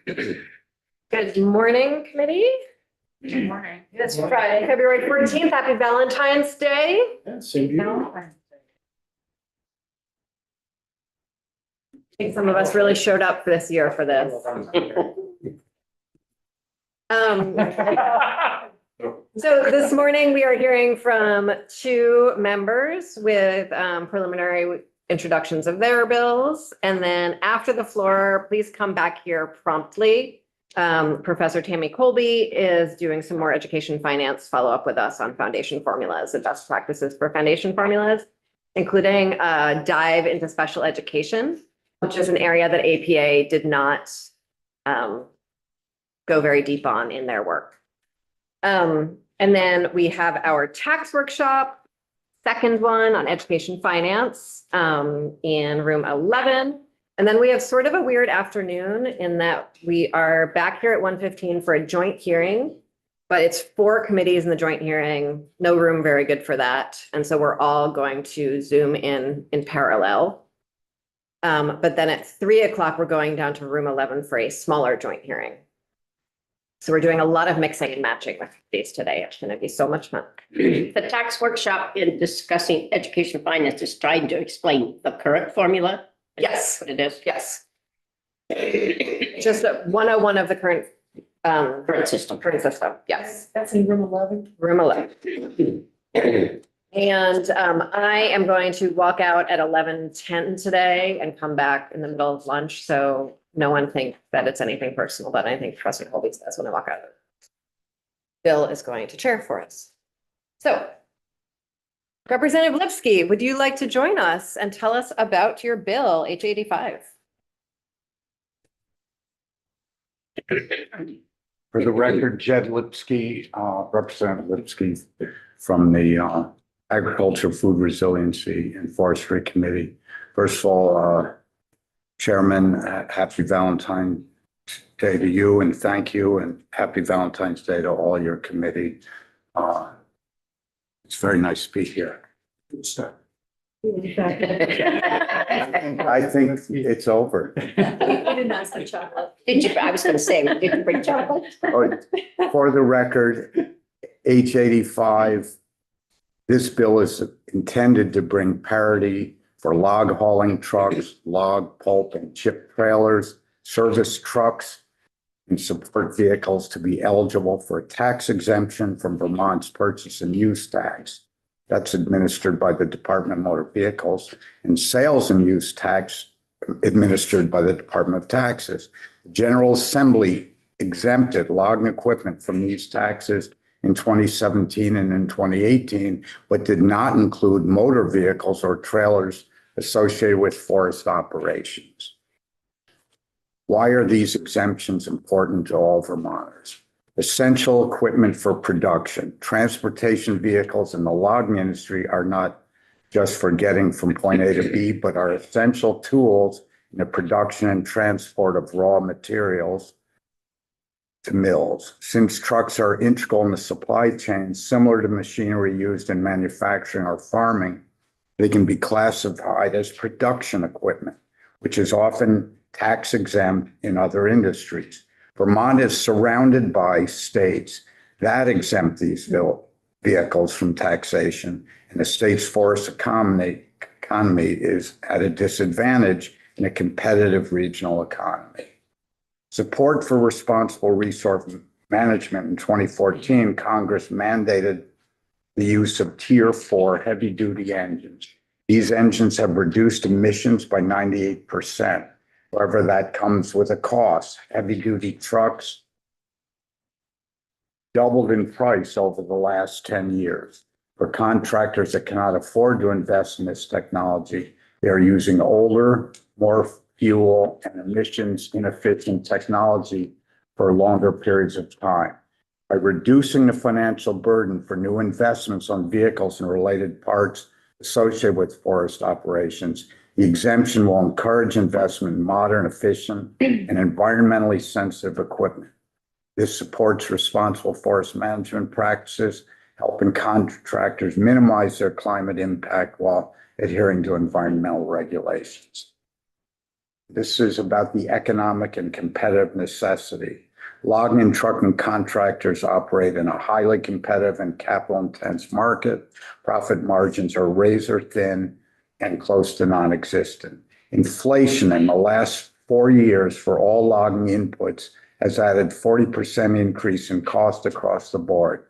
Good morning, committee. Good morning. It's Friday, February 14th. Happy Valentine's Day. Same to you. I think some of us really showed up this year for this. So this morning we are hearing from two members with preliminary introductions of their bills. And then after the floor, please come back here promptly. Professor Tammy Colby is doing some more education finance follow-up with us on foundation formulas and best practices for foundation formulas, including a dive into special education, which is an area that APA did not go very deep on in their work. And then we have our tax workshop, second one on education finance in room 11. And then we have sort of a weird afternoon in that we are back here at 1:15 for a joint hearing, but it's 4 committees in the joint hearing, no room very good for that. And so we're all going to Zoom in parallel. But then at 3 o'clock, we're going down to room 11 for a smaller joint hearing. So we're doing a lot of mixing and matching with these today. It's going to be so much fun. The tax workshop in discussing education finance is trying to explain the current formula. Yes. What it is. Yes. Just a 101 of the current Current system. Yes. That's in room 11. Room 11. And I am going to walk out at 11:10 today and come back in the middle of lunch. So no one think that it's anything personal, but I think Professor Colby says when I walk out. Bill is going to chair for us. So Representative Lipsky, would you like to join us and tell us about your bill, H85? For the record, Jed Lipsky, Representative Lipsky from the Agriculture, Food Resiliency and Forestry Committee. First of all, Chairman, happy Valentine's Day to you and thank you, and happy Valentine's Day to all your committee. It's very nice to be here. I think it's over. didn't ask for chocolate. Did you, I was going to say, did you bring chocolate? For the record, H85, this bill is intended to bring parity for log hauling trucks, log, pulp, and chip trailers, service trucks, and support vehicles to be eligible for a tax exemption from Vermont's purchase and use tax. That's administered by the Department of Motor Vehicles, and sales and use tax administered by the Department of Taxes. The General Assembly exempted logging equipment from these taxes in 2017 and in 2018, but did not include motor vehicles or trailers associated with forest operations. Why are these exemptions important to all Vermonters? Essential equipment for production, transportation vehicles in the logging industry are not just for getting from point A to B, but are essential tools in the production and transport of raw materials to mills. Since trucks are integral in the supply chain, similar to machinery used in manufacturing or farming, they can be classified as production equipment, which is often tax exempt in other industries. Vermont is surrounded by states that exempt these vehicles from taxation, and the state's forest economy is at a disadvantage in a competitive regional economy. Support for responsible resource management in 2014, Congress mandated the use of Tier 4 heavy-duty engines. These engines have reduced emissions by 98%. However, that comes with a cost. Heavy-duty trucks doubled in price over the last 10 years. For contractors that cannot afford to invest in this technology, they are using older, more fuel and emissions inefficient technology for longer periods of time. By reducing the financial burden for new investments on vehicles and related parts associated with forest operations, the exemption will encourage investment in modern, efficient, and environmentally sensitive equipment. This supports responsible forest management practices, helping contractors minimize their climate impact while adhering to environmental regulations. This is about the economic and competitive necessity. Logging and trucking contractors operate in a highly competitive and capital-intense market. Profit margins are razor thin and close to non-existent. Inflation in the last 4 years for all logging inputs has added 40% increase in cost across the board.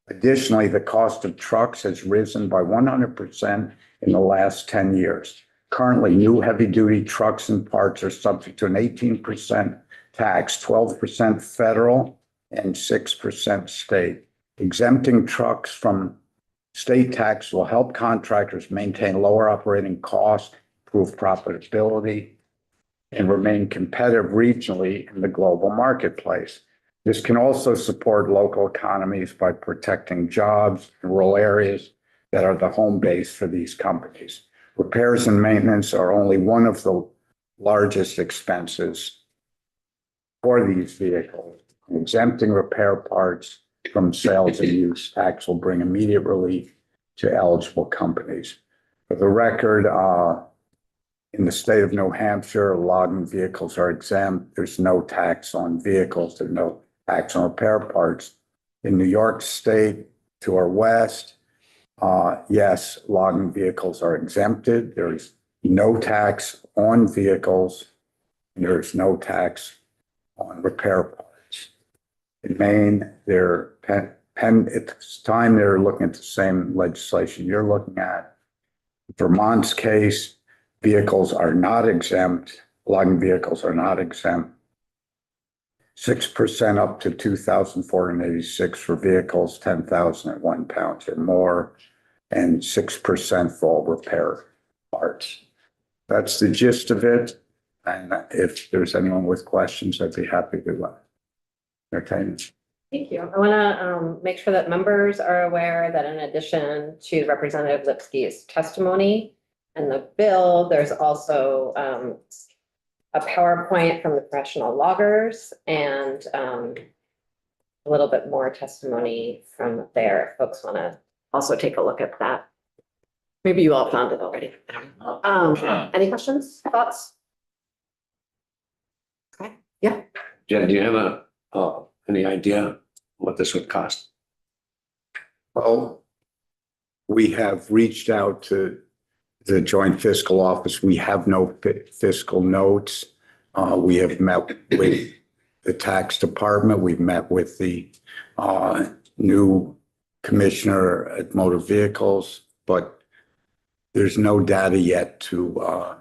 Additionally, the cost of trucks has risen by 100% in the last 10 years. Currently, new heavy-duty trucks and parts are subject to an 18% tax, 12% federal, and 6% state. Exempting trucks from state tax will help contractors maintain lower operating costs, improve profitability, and remain competitive regionally in the global marketplace. This can also support local economies by protecting jobs in rural areas that are the home base for these companies. Repairs and maintenance are only one of the largest expenses for these vehicles. Exempting repair parts from sales and use tax will bring immediate relief to eligible companies. For the record, in the state of New Hampshire, logging vehicles are exempt. There's no tax on vehicles. There's no tax on repair parts. In New York State, to our west, yes, logging vehicles are exempted. There's no tax on vehicles. And there's no tax on repair parts. In Maine, at this time, they're looking at the same legislation you're looking at. Vermont's case, vehicles are not exempt. Logging vehicles are not exempt. 6% up to 2,486 for vehicles, 10,001 pounds or more, and 6% for all repair parts. That's the gist of it. And if there's anyone with questions, I'd be happy to entertain. Thank you. I want to make sure that members are aware that in addition to Representative Lipsky's testimony and the bill, there's also a PowerPoint from the professional loggers and a little bit more testimony from there. If folks want to also take a look at that. Maybe you all found it already. Any questions, thoughts? Okay, yeah. Jen, do you have any idea what this would cost? Well, we have reached out to the Joint Fiscal Office. We have no fiscal notes. We have met with the tax department. We've met with the new commissioner at motor vehicles, but there's no data yet to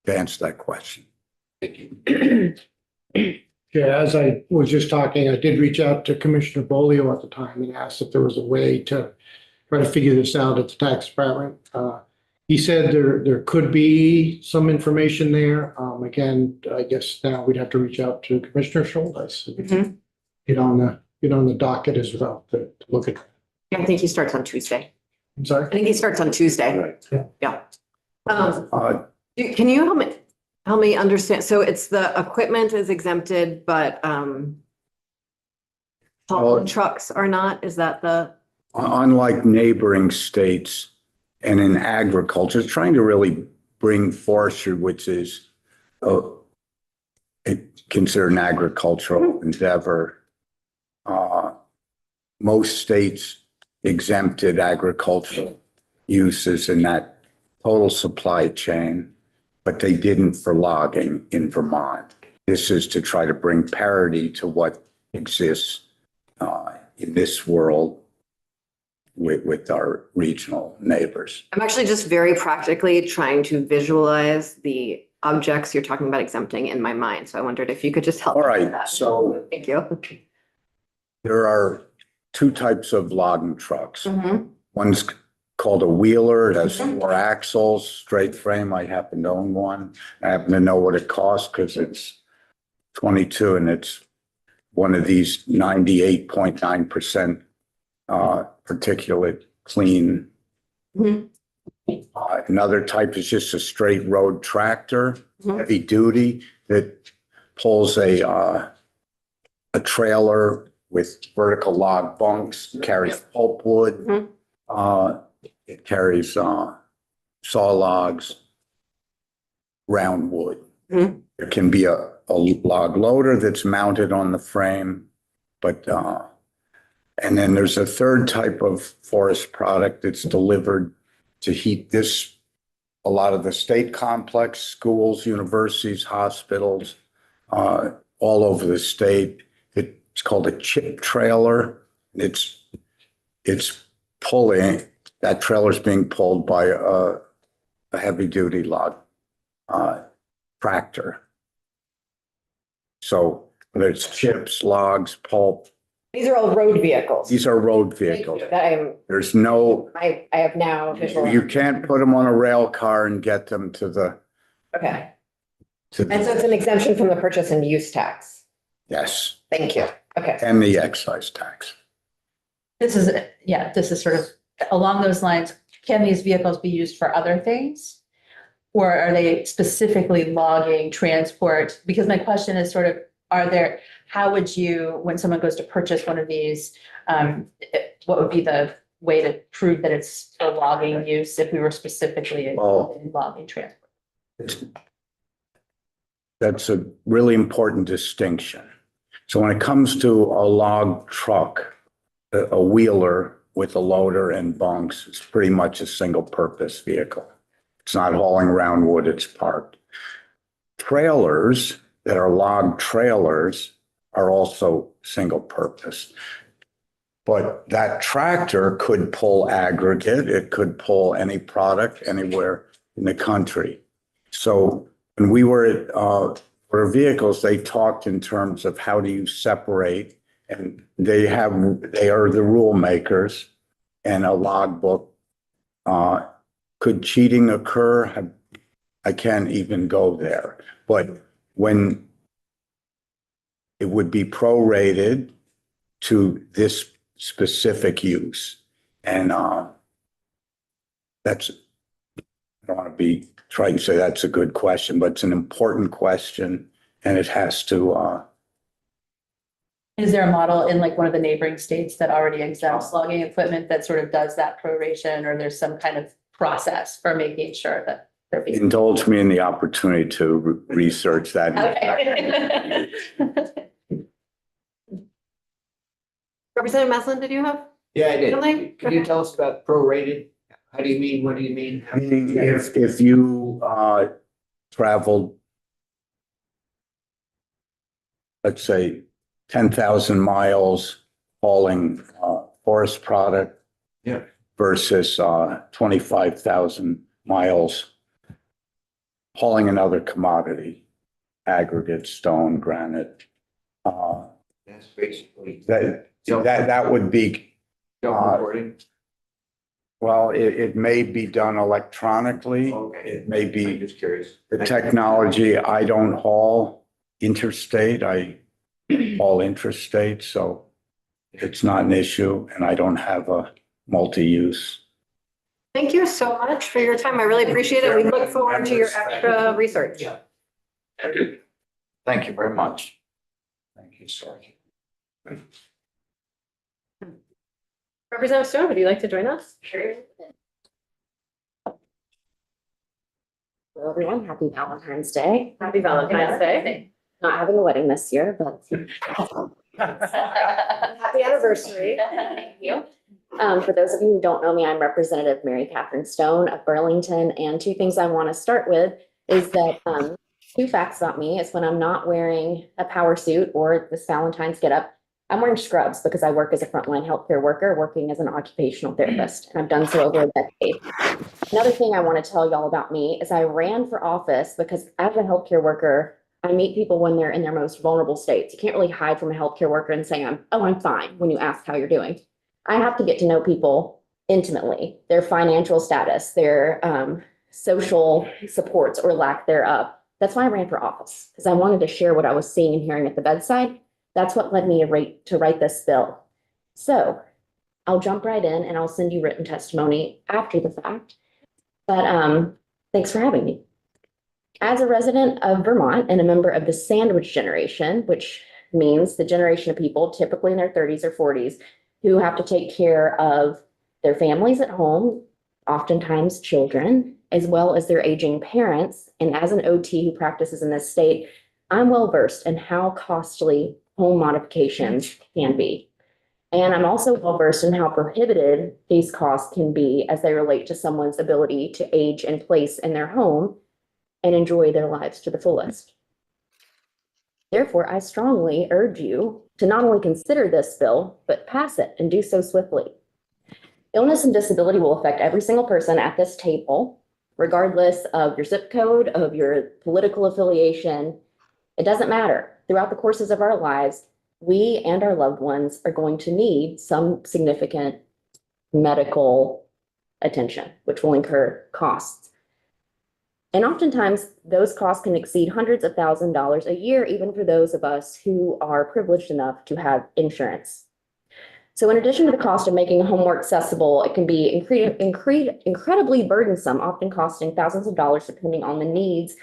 answer that question. Thank you. Yeah, as I was just talking, I did reach out to Commissioner Bolio at the time and asked if there was a way to try to figure this out at the tax department. He said there could be some information there. Again, I guess now we'd have to reach out to Commissioner Schultz. Mhm. Get on the docket as well to look at. Yeah, I think he starts on Tuesday. I'm sorry. I think he starts on Tuesday. Right. Yeah. Can you help me understand? So it's the equipment is exempted, but Well- trucks are not? Is that the? Unlike neighboring states and in agriculture, trying to really bring forestry, which is considered an agricultural endeavor. Most states exempted agricultural uses in that total supply chain, but they didn't for logging in Vermont. This is to try to bring parity to what exists in this world with our regional neighbors. I'm actually just very practically trying to visualize the objects you're talking about exempting in my mind. So I wondered if you could just help. All me with right, that. so Thank you. there are two types of logging trucks. Mhm. One's called a wheeler. It has 4 axles, straight frame. I happen to own one. I happen to know what it costs because it's 22 and it's one of these 98.9% particulate clean. Mhm. Another type is just a straight road tractor, Mhm. heavy duty, that pulls a trailer with vertical log bunks, carries pulpwood. Mhm. It carries saw logs. round wood. Mhm. There can be a log loader that's mounted on the frame, but, and then there's a third type of forest product that's delivered to heat a lot of the state complex, schools, universities, hospitals, all over the state. It's called a chip trailer. It's pulling, that trailer's being pulled by a heavy duty log tractor. So whether it's chips, logs, pulp, These are all road vehicles. these are road vehicles. That There's no, I have now visualized. you can't put them on a rail car and get them to the, Okay, to and so the, it's an exemption from the purchase and use tax. yes, Thank you. Okay. and the excise tax. This is sort of along those lines. Can these vehicles be used for other things? Or are they specifically logging, transport? Because my question is sort of, how would you, when someone goes to purchase one of these, what would be the way to prove that it's for logging use if we were specifically Well- in logging transport? That's a really important distinction. So when it comes to a log truck, a wheeler with a loader and bunks, it's pretty much a single purpose vehicle. It's not hauling around wood, it's parked. Trailers that are log trailers are also single purpose. But that tractor could pull aggregate, it could pull any product anywhere in the country. So when we were at for vehicles, they talked in terms of how do you separate, and they are the rule makers, and a logbook. Could cheating occur? I can't even go there. But when it would be prorated to this specific use, and that's, I don't want to be trying to say that's a good question, but it's an important question, and it has to. Is there a model in like one of the neighboring states that already exempts logging equipment that sort of does that proration, or there's some kind of process for making sure that they're being? Indulge me in the opportunity to research that. Okay. Representative Maslin, did you have? Yeah, I Something? did. Can you tell us about prorated? How do you mean? What do you mean? Meaning if you traveled, let's say, 10,000 miles hauling forest product. Yeah. Versus 25,000 miles hauling another commodity, aggregate, stone, granite. That's basically That would be, self-reporting. well, it may be done electronically. Okay. It may I'm be just curious. the technology. I don't haul interstate. I haul intrastate, so it's not an issue, and I don't have a multi-use. Thank you so much for your time. I really appreciate it. We look forward to your extra research. Yeah. Thank you very much. Thank you, sir. Representative Stone, would you like to join us? Sure. Hello, everyone. Happy Valentine's Day. Happy Valentine's Day. Not having a wedding this year, but Happy anniversary. thank you. For those of you who don't know me, I'm Representative Mary Catherine Stone of Burlington. And two things I want to start with is that two facts about me is when I'm not wearing a power suit or this Valentine's getup, I'm wearing scrubs because I work as a frontline healthcare worker, working as an occupational therapist, and I've done so over a decade. Another thing I want to tell y'all about me is I ran for office because as a healthcare worker, I meet people when they're in their most vulnerable states. You can't really hide from a healthcare worker and say, I'm fine when you ask how you're doing. I have to get to know people intimately, their financial status, their social supports or lack thereof. That's why I ran for office, because I wanted to share what I was seeing and hearing at the bedside. That's what led me to write this bill. So I'll jump right in and I'll send you written testimony after the fact. But thanks for having me. As a resident of Vermont and a member of the sandwich generation, which means the generation of people typically in their 30s or 40s who have to take care of their families at home, oftentimes children, as well as their aging parents. And as an OT who practices in this state, I'm well versed in how costly home modifications can be. And I'm also well versed in how prohibited these costs can be as they relate to someone's ability to age in place in their home and enjoy their lives to the fullest. Therefore, I strongly urge you to not only consider this bill, but pass it and do so swiftly. Illness and disability will affect every single person at this table, regardless of your zip code, of your political affiliation. It doesn't matter. Throughout the courses of our lives, we and our loved ones are going to need some significant medical attention, which will incur costs. And oftentimes, those costs can exceed hundreds of thousands of dollars a year, even for those of us who are privileged enough to have insurance. So in addition to the cost of making a home more accessible, it can be incredibly burdensome, often costing thousands of dollars depending on the needs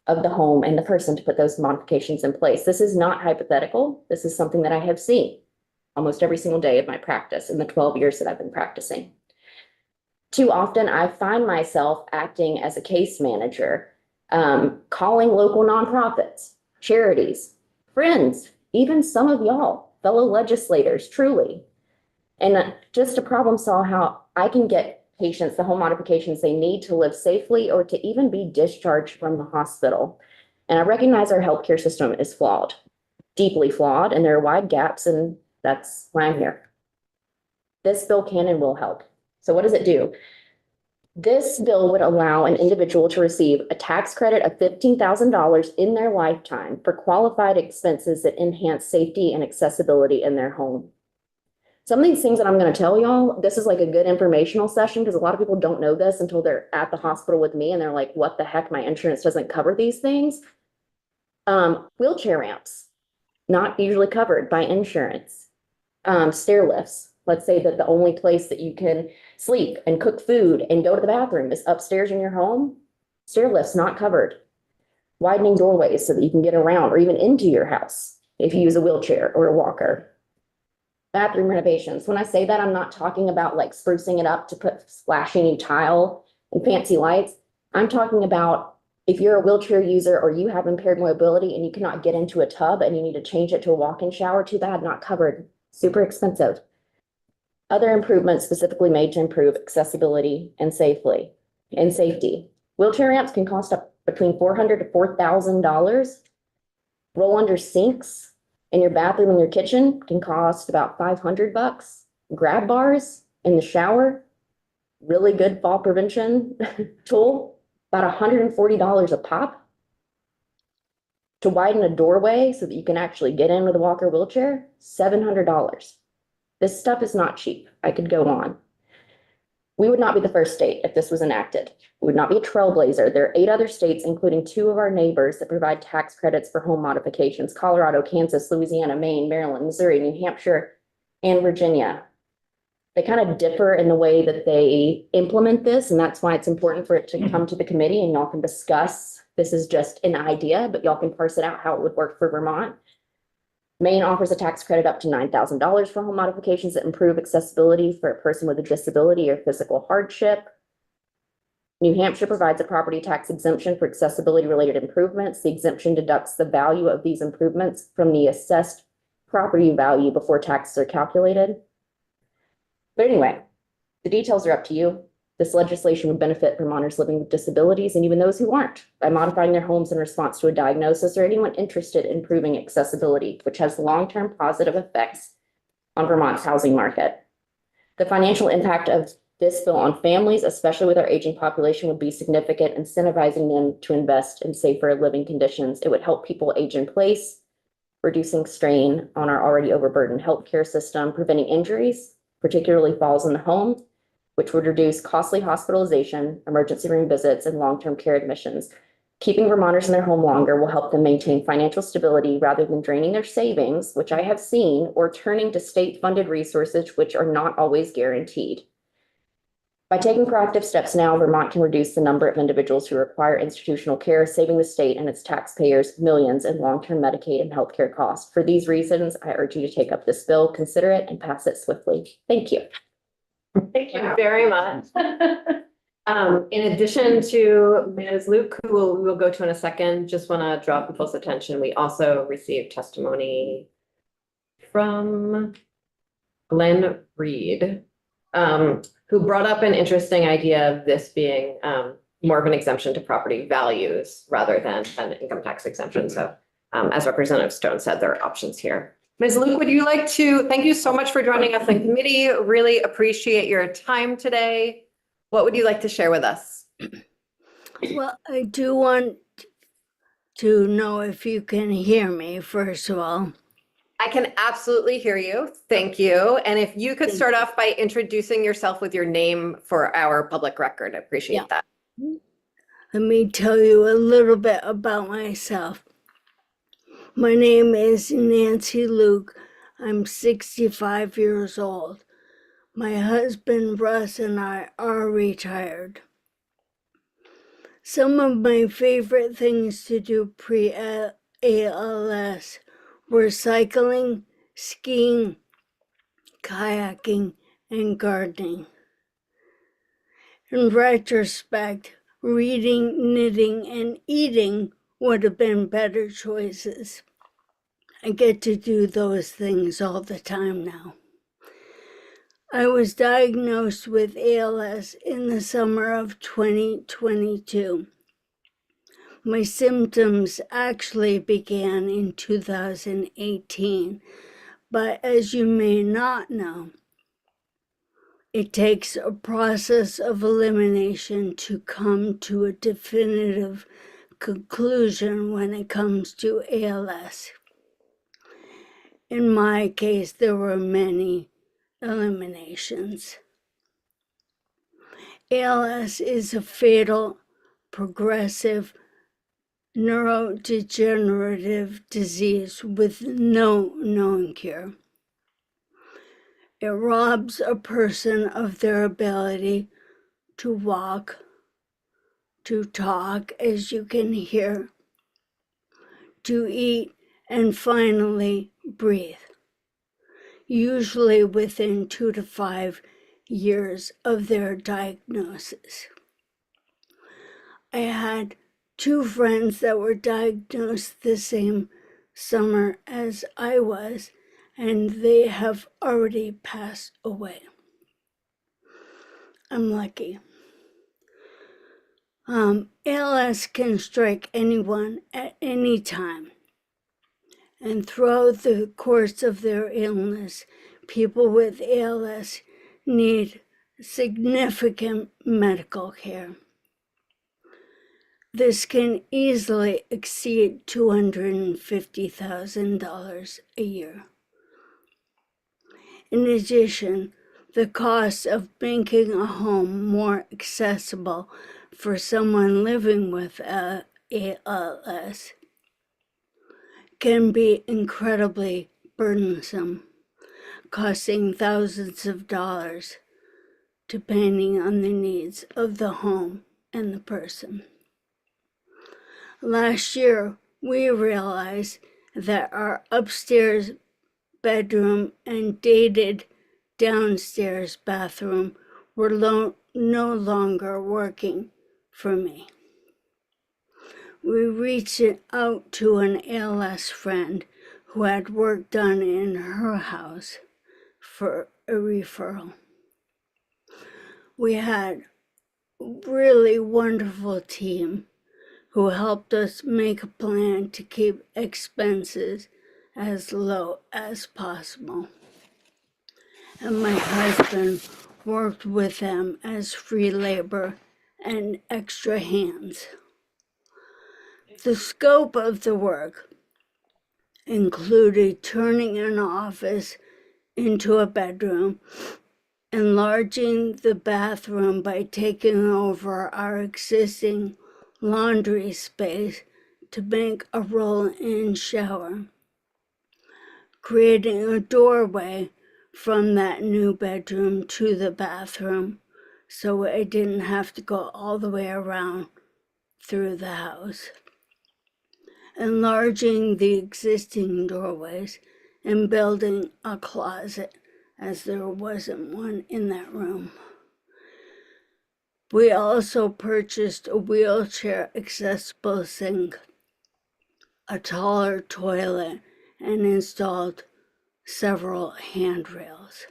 of the home and the person to put those modifications in place. This is not hypothetical. This is something that I have seen almost every single day of my practice in the 12 years that I've been practicing. Too often, I find myself acting as a case manager, calling local nonprofits, charities, friends, even some of y'all, fellow legislators, truly, and just to problem solve how I can get patients the home modifications they need to live safely or to even be discharged from the hospital. And I recognize our healthcare system is flawed, deeply flawed, and there are wide gaps, and that's why I'm here. This bill can and will help. So what does it do? This bill would allow an individual to receive a tax credit of $15,000 in their lifetime for qualified expenses that enhance safety and accessibility in their home. Some of these things that I'm going to tell y'all, this is like a good informational session because a lot of people don't know this until they're at the hospital with me and they're like, what the heck, my insurance doesn't cover these things. Wheelchair ramps, not usually covered by insurance. Stair lifts. Let's say that the only place that you can sleep and cook food and go to the bathroom is upstairs in your home. Stair lifts not covered. Widening doorways so that you can get around or even into your house if you use a wheelchair or a walker. Bathroom renovations. When I say that, I'm not talking about like sprucing it up to put splashy new tile and fancy lights. I'm talking about if you're a wheelchair user or you have impaired mobility and you cannot get into a tub and you need to change it to a walk-in shower, too bad, not covered. Super expensive. Other improvements specifically made to improve accessibility and safety. Wheelchair ramps can cost up between $400 to $4,000. Roll under sinks in your bathroom and your kitchen can cost about $500. Grab bars in the shower, really good fall prevention tool, about $140 a pop. To widen a doorway so that you can actually get in with a walker wheelchair, $700. This stuff is not cheap. I could go on. We would not be the first state if this was enacted. We would not be a trailblazer. There are 8 other states, including 2 of our neighbors, that provide tax credits for home modifications: Colorado, Kansas, Louisiana, Maine, Maryland, Missouri, New Hampshire, and Virginia. They kind of differ in the way that they implement this, and that's why it's important for it to come to the committee and y'all can discuss. This is just an idea, but y'all can parse it out how it would work for Vermont. Maine offers a tax credit up to $9,000 for home modifications that improve accessibility for a person with a disability or physical hardship. New Hampshire provides a property tax exemption for accessibility-related improvements. The exemption deducts the value of these improvements from the assessed property value before taxes are calculated. But anyway, the details are up to you. This legislation would benefit Vermonters living with disabilities and even those who aren't by modifying their homes in response to a diagnosis or anyone interested in improving accessibility, which has long-term positive effects on Vermont's housing market. The financial impact of this bill on families, especially with our aging population, would be significant, incentivizing them to invest in safer living conditions. It would help people age in place, reducing strain on our already overburdened healthcare system, preventing injuries, particularly falls in the home, which would reduce costly hospitalization, emergency room visits, and long-term care admissions. Keeping Vermonters in their home longer will help them maintain financial stability rather than draining their savings, which I have seen, or turning to state-funded resources, which are not always guaranteed. By taking proactive steps now, Vermont can reduce the number of individuals who require institutional care, saving the state and its taxpayers millions in long-term Medicaid and healthcare costs. For these reasons, I urge you to take up this bill, consider it, and pass it swiftly. Thank you. Thank you very much. In addition to Ms. Luke, who we will go to in a second, just want to draw people's attention. We also received testimony from Glenn Reed, who brought up an interesting idea of this being more of an exemption to property values rather than an income tax exemption. So as Representative Stone said, there are options here. Ms. Luke, would you like to, thank you so much for joining us in committee. Really appreciate your time today. What would you like to share with us? Well, I do want to know if you can hear me, first of all. I can absolutely hear you. Thank you. And if you could start off by introducing yourself with your name for our public record, I appreciate Yeah. that. Let me tell you a little bit about myself. My name is Nancy Luke. I'm 65 years old. My husband Russ and I are retired. Some of my favorite things to do pre-ALS were cycling, skiing, kayaking, and gardening. In retrospect, reading, knitting, and eating would have been better choices. I get to do those things all the time now. I was diagnosed with ALS in the summer of 2022. My symptoms actually began in 2018, but as you may not know, it takes a process of elimination to come to a definitive conclusion when it comes to ALS. In my case, there were many eliminations. ALS is a fatal, progressive, neurodegenerative disease with no known cure. It robs a person of their ability to walk, to talk, as you can hear, to eat, and finally breathe, usually within 2 to 5 years of their diagnosis. I had 2 friends that were diagnosed the same summer as I was, and they have already passed away. I'm lucky. ALS can strike anyone at any time. And throughout the course of their illness, people with ALS need significant medical care. This can easily exceed $250,000 a year. In addition, the cost of making a home more accessible for someone living with ALS can be incredibly burdensome, costing thousands of dollars, depending on the needs of the home and the person. Last year, we realized that our upstairs bedroom and dated downstairs bathroom were no longer working for me. We reached out to an ALS friend who had work done in her house for a referral. We had a really wonderful team who helped us make a plan to keep expenses as low as possible. And my husband worked with them as free labor and extra hands. The scope of the work included turning an office into a bedroom, enlarging the bathroom by taking over our existing laundry space to make a roll-in shower, creating a doorway from that new bedroom to the bathroom so I didn't have to go all the way around through the house, enlarging the existing doorways and building a closet as there wasn't one in that room. We also purchased a wheelchair accessible sink, a taller toilet, and installed several handrails.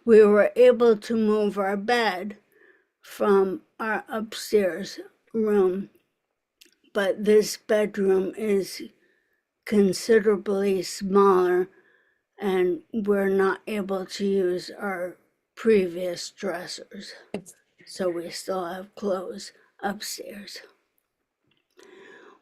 We were able to move our bed from our upstairs room, but this bedroom is considerably smaller and we're not able to use our previous dressers. So we still have clothes upstairs.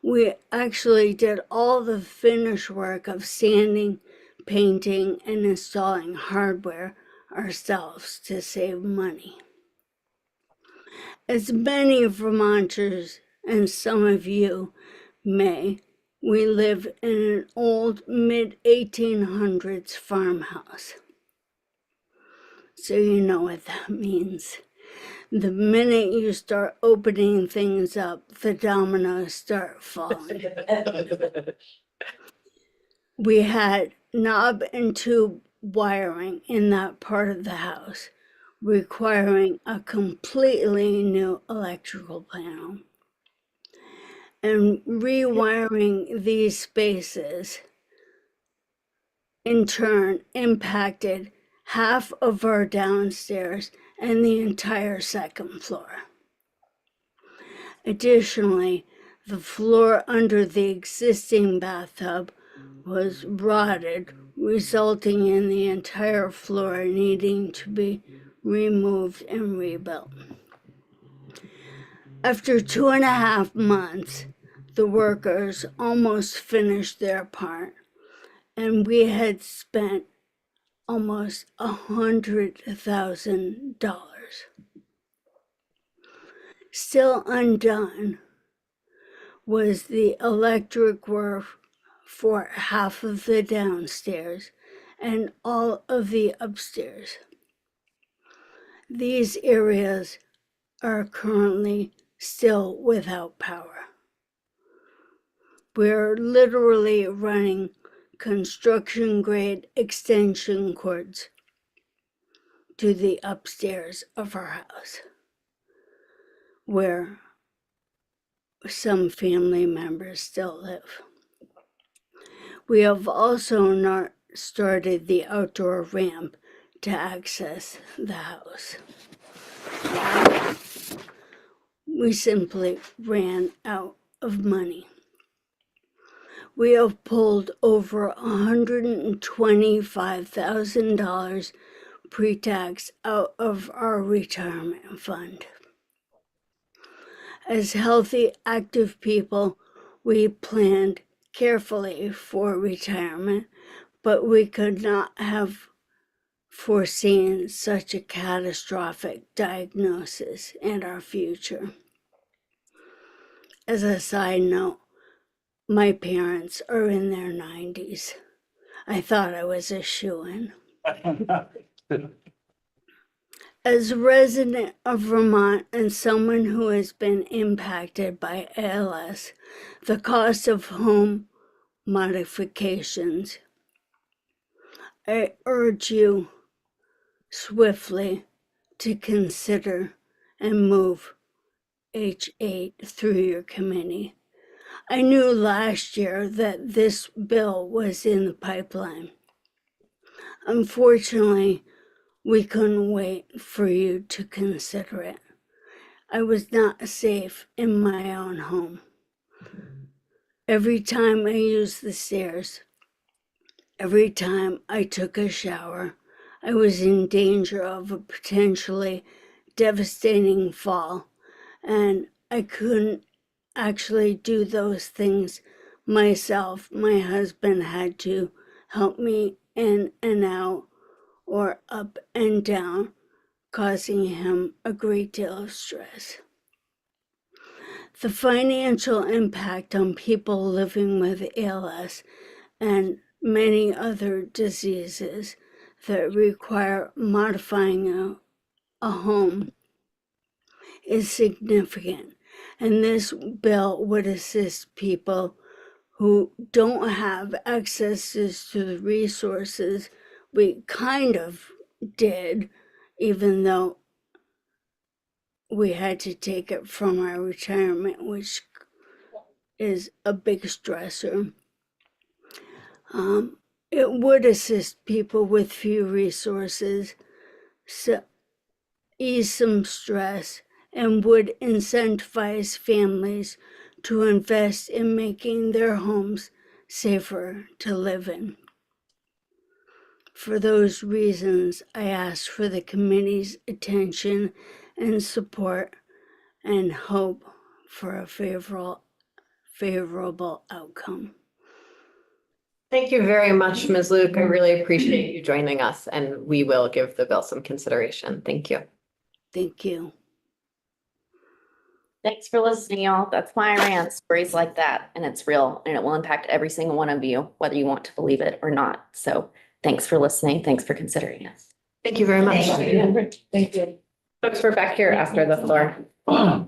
We actually did all the finish work of sanding, painting, and installing hardware ourselves to save money. As many Vermonters and some of you may, we live in an old mid-1800s farmhouse. So you know what that means. The minute you start opening things up, the dominoes start falling. We had knob and tube wiring in that part of the house, requiring a completely new electrical panel. And rewiring these spaces in turn impacted half of our downstairs and the entire second floor. Additionally, the floor under the existing bathtub was rotted, resulting in the entire floor needing to be removed and rebuilt. After 2.5 months, the workers almost finished their part, and we had spent almost $100,000. Still undone was the electric work for half of the downstairs and all of the upstairs. These areas are currently still without power. We're literally running construction grade extension cords to the upstairs of our house, where some family members still live. We have also not started the outdoor ramp to access the house. We simply ran out of money. We have pulled over $125,000 pre-tax out of our retirement fund. As healthy, active people, we planned carefully for retirement, but we could not have foreseen such a catastrophic diagnosis in our future. As a side note, my parents are in their 90s. I thought I was a shoo-in. As a resident of Vermont and someone who has been impacted by ALS, the cost of home modifications, I urge you swiftly to consider and move H8 through your committee. I knew last year that this bill was in the pipeline. Unfortunately, we couldn't wait for you to consider it. I was not safe in my own home. Every time I used the stairs, every time I took a shower, I was in danger of a potentially devastating fall, and I couldn't actually do those things myself. My husband had to help me in and out or up and down, causing him a great deal of stress. The financial impact on people living with ALS and many other diseases that require modifying a home is significant, and this bill would assist people who don't have access to the resources we kind of did, even though we had to take it from our retirement, which is a big stressor. It would assist people with few resources, so ease some stress, and would incentivize families to invest in making their homes safer to live in. For those reasons, I ask for the committee's attention and support and hope for a favorable outcome. Thank you very much, Ms. Luke. I really appreciate you joining us, and we will give the bill some consideration. Thank you. Thank you. Thanks for listening, y'all. That's why I ran stories like that, and it's real, and it will impact every single one of you, whether you want to believe it or not. So thanks for listening. Thanks for considering us. Thank you very much. Thank you. Folks, we're back here after the floor.